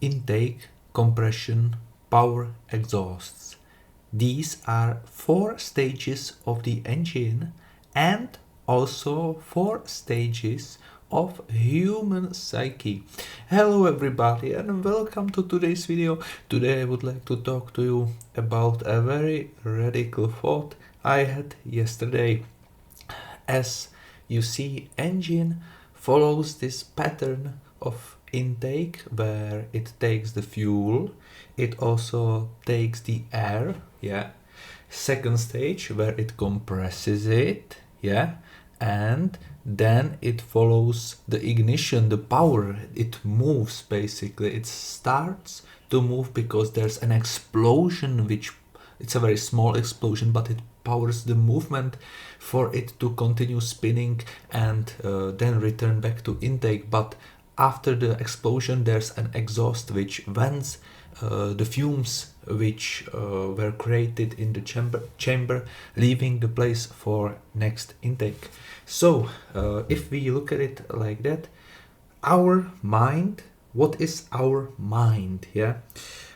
intake, compression, power, exhausts. These are 4 stages of the engine and also 4 stages of human psyche. Hello everybody and welcome to today's video. Today I would like to talk to you about a very radical thought I had yesterday. As you see, engine follows this pattern of intake where it takes the fuel, it also takes the air, yeah. Second stage where it compresses it, yeah, and then it follows the ignition, the power. It moves, basically it starts to move because there's an explosion, which it's a very small explosion, but it powers the movement for it to continue spinning and then return back to intake. But after the explosion there's an exhaust which vents the fumes which were created in the chamber, leaving the place for next intake. So if we look at it like that, our mind, what is our mind? Yeah,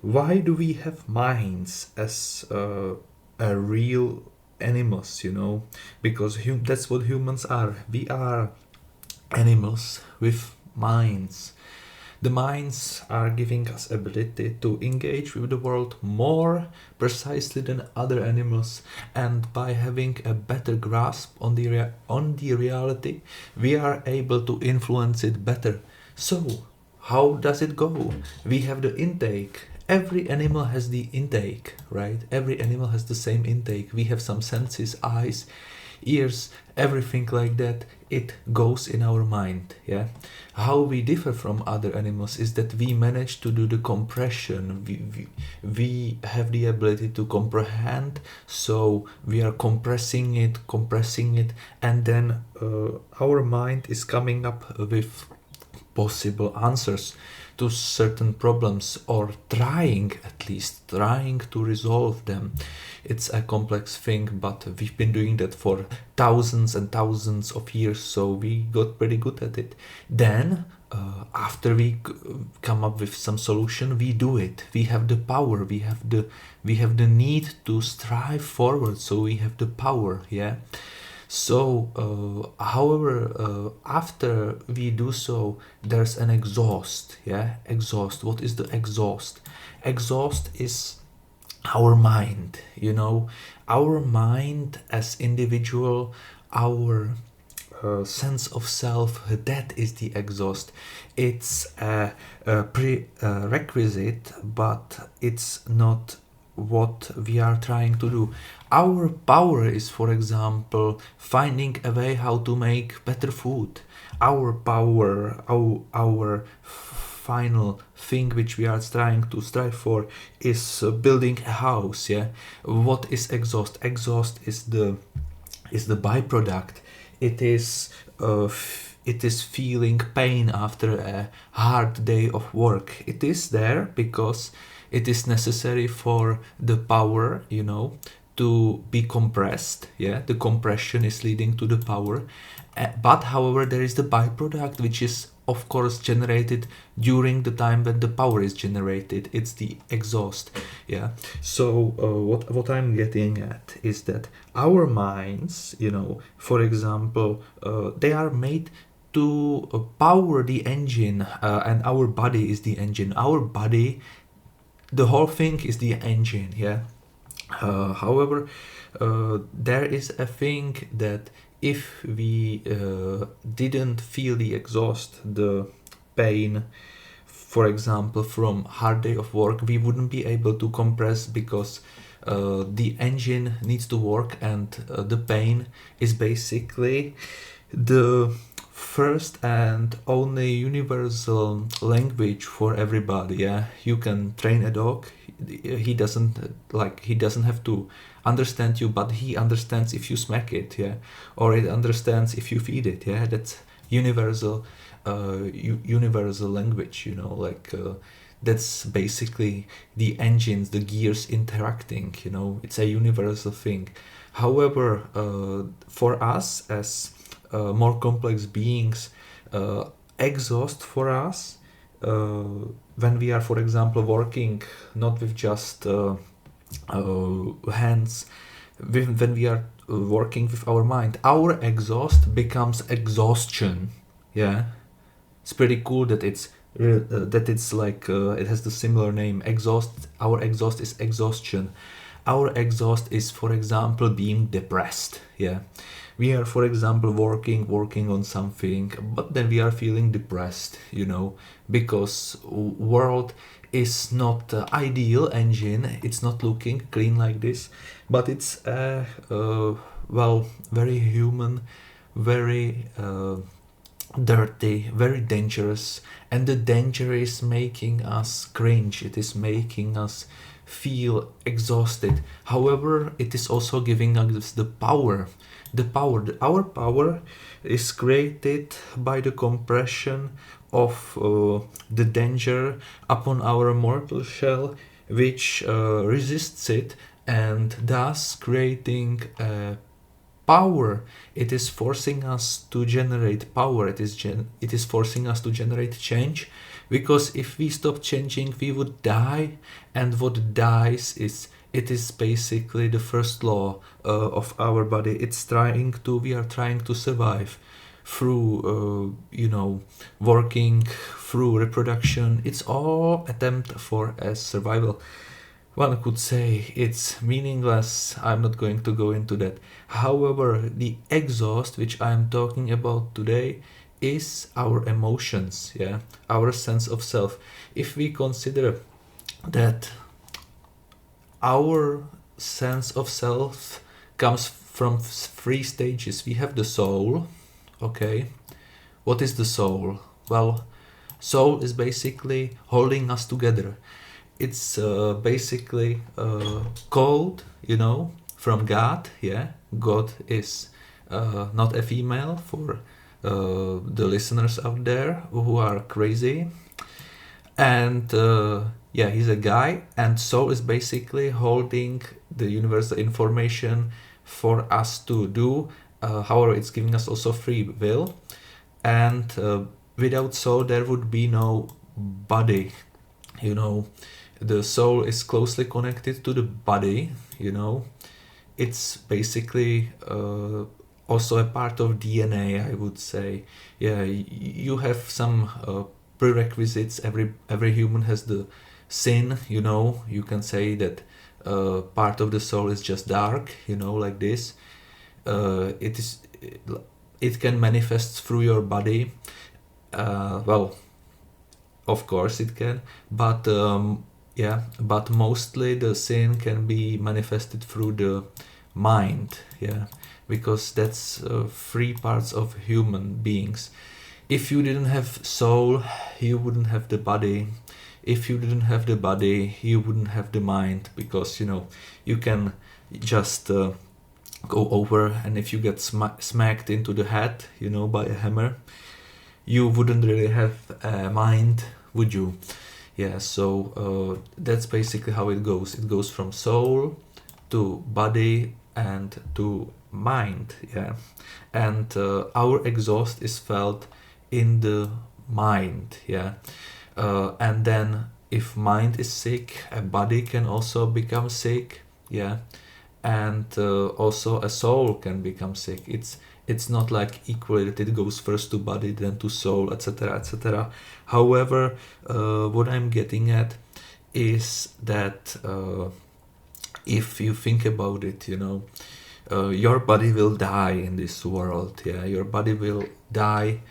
why do we have minds as a real animals? Because that's what humans are. We are animals with minds. The minds are giving us ability to engage with the world more precisely than other animals, and by having a better grasp on the reality, we are able to influence it better. So, how does it go? We have the intake. Every animal has the intake, right? Every animal has the same intake. We have some senses, eyes, ears, everything like that. It goes in our mind, yeah. How we differ from other animals is that we manage to do the compression. We have the ability to comprehend, so we are compressing it, and then our mind is coming up with possible answers to certain problems, or at least trying to resolve them. It's a complex thing, but we've been doing that for thousands and thousands of years, so we got pretty good at it. Then after we come up with some solution, we do it. We have the power, we have the need to strive forward, so we have the power, yeah. So, however, after we do so, there's an exhaust, yeah? Exhaust. What is the exhaust? Exhaust is our mind, our mind as individual, our sense of self, that is the exhaust. It's a prerequisite, but it's not what we are trying to do. Our power is, for example, finding a way how to make better food. Our power, our final thing which we are trying to strive for is building a house, yeah. What is exhaust? Exhaust is the byproduct. It is feeling pain after a hard day of work. It is there because it is necessary for the power, to be compressed. Yeah, the compression is leading to the power. But however, there is the byproduct, which is of course generated during the time when the power is generated. It's the exhaust. Yeah. So what I'm getting at is that our minds, for example, they are made to power the engine, and our body is the engine. Our body, the whole thing is the engine, yeah. However, there is a thing that if we didn't feel the exhaust, the pain, for example, from hard day of work, we wouldn't be able to compress, because the engine needs to work, and the pain is basically the first and only universal language for everybody. Yeah, you can train a dog. He doesn't have to understand you, but he understands if you smack it, yeah, or it understands if you feed it, yeah. That's universal language, that's basically the engines, the gears interacting, it's a universal thing. However, for us as more complex beings, exhaust for us when we are, for example, working not with just hands, when we are working with our mind, our exhaust becomes exhaustion. Yeah, it's pretty cool that it's like it has the similar name. Exhaust. Our exhaust is exhaustion. Our exhaust is, for example, being depressed. Yeah, we are, for example, working on something, but then we are feeling depressed, because world is not ideal engine. It's not looking clean like this, but it's well, very human, very dirty, very dangerous, and the danger is making us cringe. It is making us feel exhausted. However, it is also giving us the power. Our power is created by the compression of the danger upon our mortal shell, which resists it, and thus creating power. It is forcing us to generate power. It is forcing us to generate change, because if we stop changing, we would die, and what dies is, it is basically the first law of our body. We are trying to survive through working, through reproduction. It's all attempt for a survival. One could say it's meaningless. I'm not going to go into that. However, the exhaust which I'm talking about today is our emotions, yeah, our sense of self. If we consider that our sense of self comes from three stages. We have the soul, okay? What is the soul? Well, soul is basically holding us together. It's basically called, from God, yeah? God is not a female, for the listeners out there who are crazy. And yeah, he's a guy, and soul is basically holding the universal information for us to do. However, it's giving us also free will, and without soul there would be no body. The soul is closely connected to the body. It's basically also a part of DNA, I would say. Yeah, you have some prerequisites. Every human has the sin. You can say that part of the soul is just dark. Like this. It can manifest through your body. Well, of course it can, but but mostly the sin can be manifested through the mind. Yeah, because that's three parts of human beings. If you didn't have soul, you wouldn't have the body. If you didn't have the body, you wouldn't have the mind, because you can just go over, and if you get smacked into the head by a hammer, you wouldn't really have a mind, would you? Yeah, so that's basically how it goes. It goes from soul to body and to mind. Yeah, and our exhaust is felt in the mind. Yeah, and then if mind is sick, a body can also become sick. Yeah, and also a soul can become sick. It's not like equally that it goes first to body, then to soul, etc., etc. However, what I'm getting at is that if you think about it, your body will die in this world. Yeah, your body will die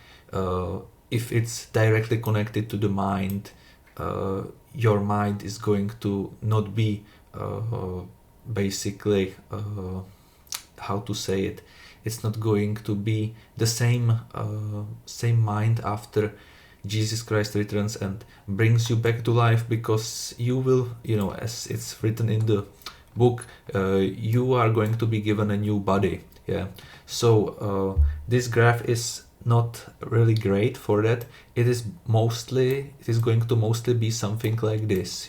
if it's directly connected to the mind. Your mind is going to not be basically how to say it. It's not going to be the same mind after Jesus Christ returns and brings you back to life, because you will, as it's written in the book, you are going to be given a new body. Yeah. So this graph is not really great for that. It is going to mostly be something like this.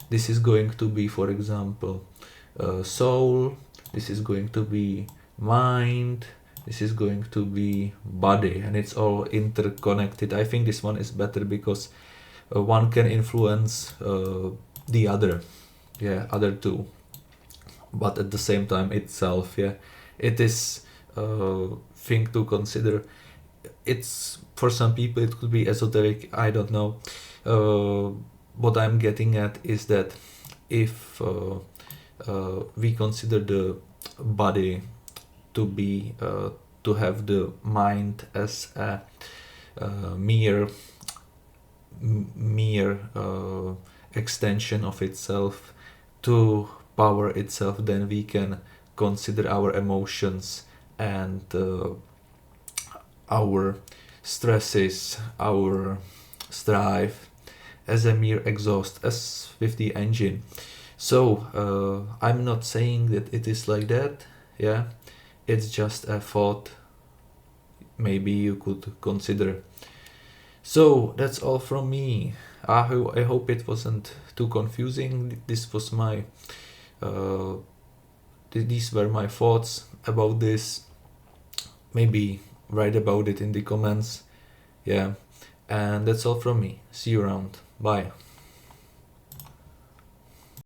This is going to be, for example, soul. This is going to be mind. This is going to be body, and it's all interconnected. I think this one is better because one can influence the other, other two, but at the same time itself, it is thing to consider. It's, for some people it could be esoteric, I don't know. What I'm getting at is that if we consider the body to be to have the mind as a mere extension of itself to power itself, then we can consider our emotions and our stresses, our strife as a mere exhaust, as with the engine. So I'm not saying that it is like that, it's just a thought maybe you could consider. So that's all from me. I hope it wasn't too confusing. This was my these were my thoughts about this. Maybe write about it in the comments. And that's all from me. See you around. Bye.